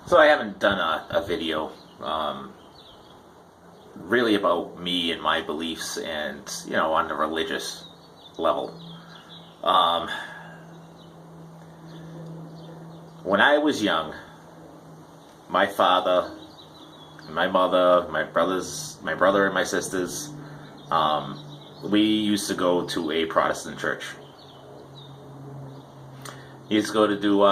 So I haven't done a video really about me and my beliefs and, on the religious level. Um, when I was young, my father, my mother, my brother and my sisters, we used to go to a Protestant church. We used to go to do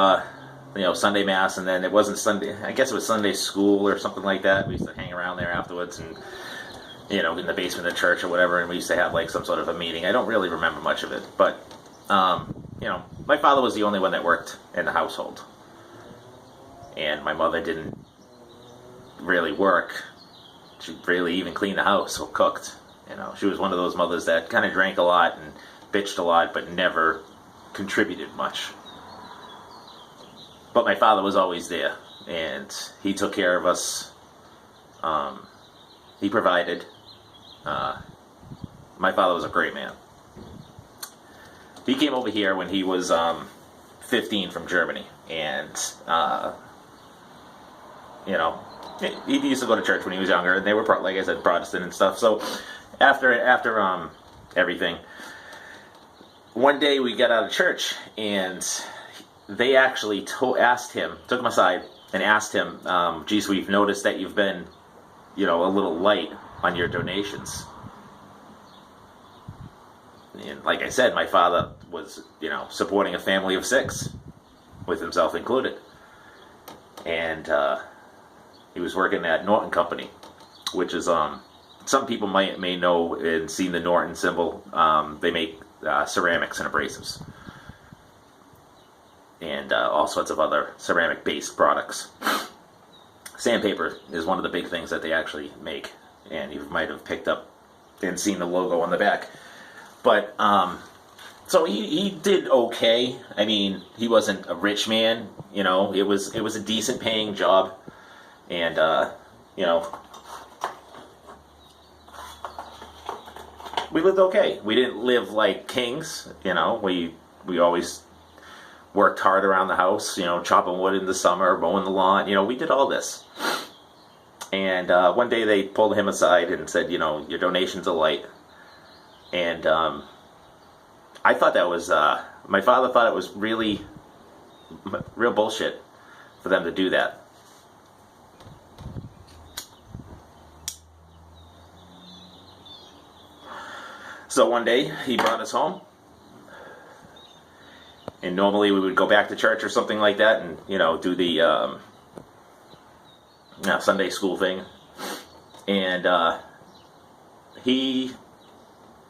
Sunday Mass, and then it wasn't Sunday, I guess it was Sunday school or something like that. We used to hang around there afterwards and, in the basement of the church or whatever, and we used to have like some sort of a meeting. I don't really remember much of it, but, my father was the only one that worked in the household. And my mother didn't really work. She really even cleaned the house or cooked. She was one of those mothers that kind of drank a lot and bitched a lot, but never contributed much. But my father was always there, and he took care of us. He provided. My father was a great man. He came over here when he was 15 from Germany, and he used to go to church when he was younger, and they were, like I said, Protestant and stuff. So after everything, one day we got out of church, and they actually took him aside and asked him, geez, we've noticed that you've been, a little light on your donations. And like I said, my father was, supporting a family of 6, with himself included. And he was working at Norton Company, which is, some people may know and seen the Norton symbol. They make ceramics and abrasives. And all sorts of other ceramic-based products. Sandpaper is one of the big things that they actually make, and you might have picked up and seen the logo on the back. But so he did okay. I mean, he wasn't a rich man. It was a decent paying job, and we lived okay. We didn't live like kings. We always worked hard around the house, chopping wood in the summer, mowing the lawn. We did all this. And one day they pulled him aside and said, your donations are light. And I thought that was, my father thought it was real bullshit for them to do that. So one day he brought us home. And normally we would go back to church or something like that and, do the Sunday school thing. And he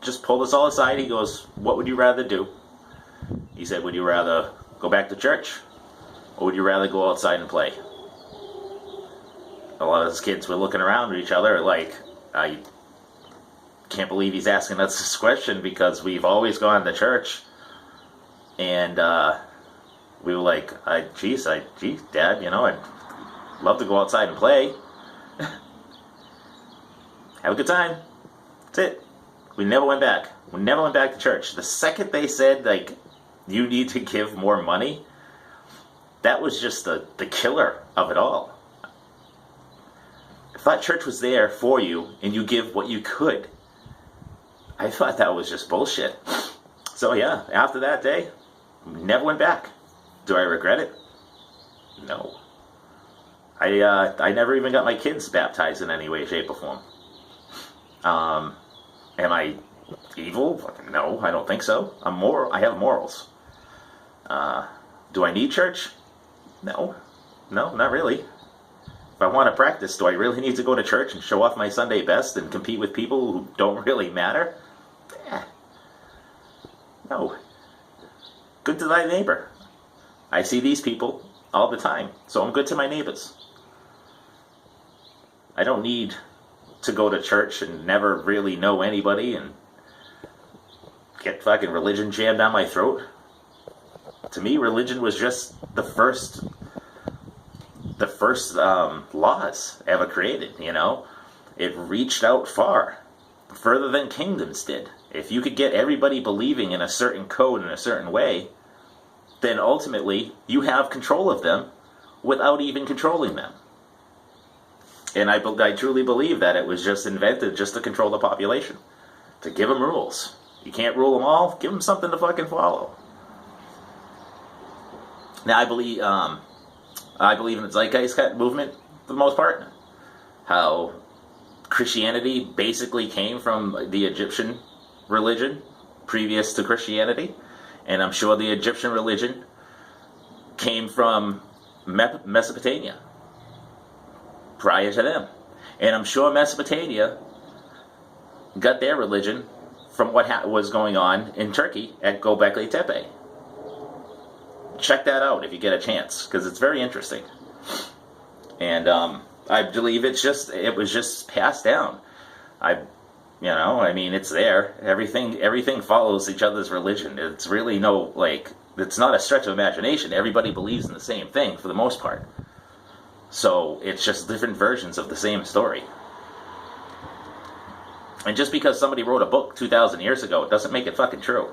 just pulled us all aside. He goes, what would you rather do? He said, would you rather go back to church, or would you rather go outside and play? A lot of us kids were looking around at each other like, I can't believe he's asking us this question, because we've always gone to church. And we were like, geez, Dad, I'd love to go outside and play. Have a good time. That's it. We never went back. We never went back to church. The second they said, like, you need to give more money, that was just the killer of it all. I thought church was there for you, and you give what you could. I thought that was just bullshit. So yeah, after that day, never went back. Do I regret it? No. I never even got my kids baptized in any way, shape, or form. Am I evil? No, I don't think so. I have morals. Do I need church? No, not really. If I want to practice, do I really need to go to church and show off my Sunday best and compete with people who don't really matter? No. Good to thy neighbor. I see these people all the time, so I'm good to my neighbors. I don't need to go to church and never really know anybody and get fucking religion jammed down my throat. To me, religion was just the first laws ever created, It reached out far, further than kingdoms did. If you could get everybody believing in a certain code in a certain way, then ultimately you have control of them, without even controlling them. And I truly believe that it was just invented just to control the population, to give them rules. You can't rule them all. Give them something to fucking follow. Now I believe in the Zeitgeist movement for the most part. How Christianity basically came from the Egyptian religion previous to Christianity, and I'm sure the Egyptian religion came from Mesopotamia prior to them, and I'm sure Mesopotamia got their religion from what was going on in Turkey at Göbekli Tepe. Check that out if you get a chance, because it's very interesting. And I believe it was just passed down. It's there. Everything follows each other's religion. It's really it's not a stretch of imagination. Everybody believes in the same thing for the most part. So it's just different versions of the same story. And just because somebody wrote a book 2,000 years ago, it doesn't make it fucking true.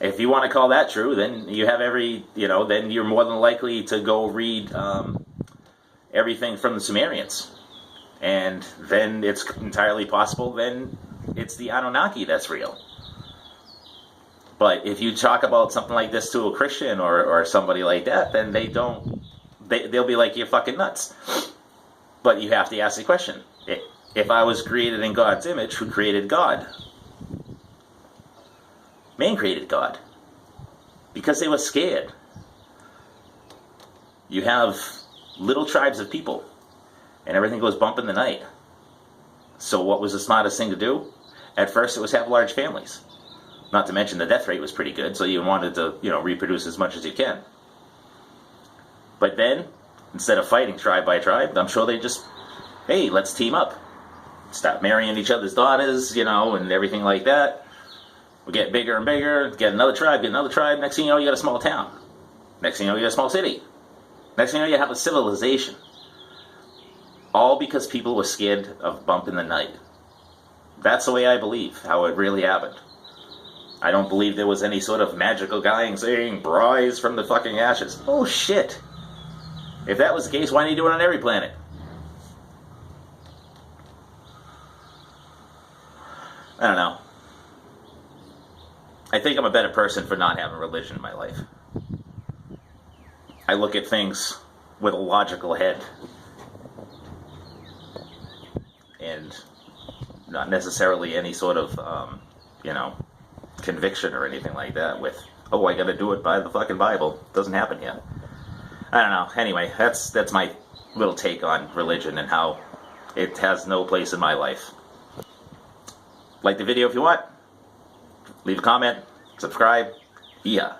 If you want to call that true, then you have then you're more than likely to go read everything from the Sumerians. And then it's entirely possible then it's the Anunnaki that's real. But if you talk about something like this to a Christian or somebody like that, then they'll be like, you're fucking nuts. But you have to ask the question, if I was created in God's image, who created God? Man created God. Because they were scared. You have little tribes of people, and everything goes bump in the night. So what was the smartest thing to do? At first it was have large families. Not to mention the death rate was pretty good, so you wanted to, reproduce as much as you can. But then, instead of fighting tribe by tribe, I'm sure they just, hey, let's team up. Stop marrying each other's daughters, and everything like that. We get bigger and bigger, get another tribe. Next thing you know, you got a small town. Next thing you know, you got a small city. Next thing you know, you have a civilization. All because people were scared of bump in the night. That's the way I believe, how it really happened. I don't believe there was any sort of magical guy saying, rise from the fucking ashes. Oh shit. If that was the case, why didn't you do it on every planet? I don't know. I think I'm a better person for not having religion in my life. I look at things with a logical head. And not necessarily any sort of, conviction or anything like that with, oh, I gotta do it by the fucking Bible. Doesn't happen yet. I don't know. Anyway, that's my little take on religion and how it has no place in my life. Like the video if you want. Leave a comment. Subscribe. Yeah.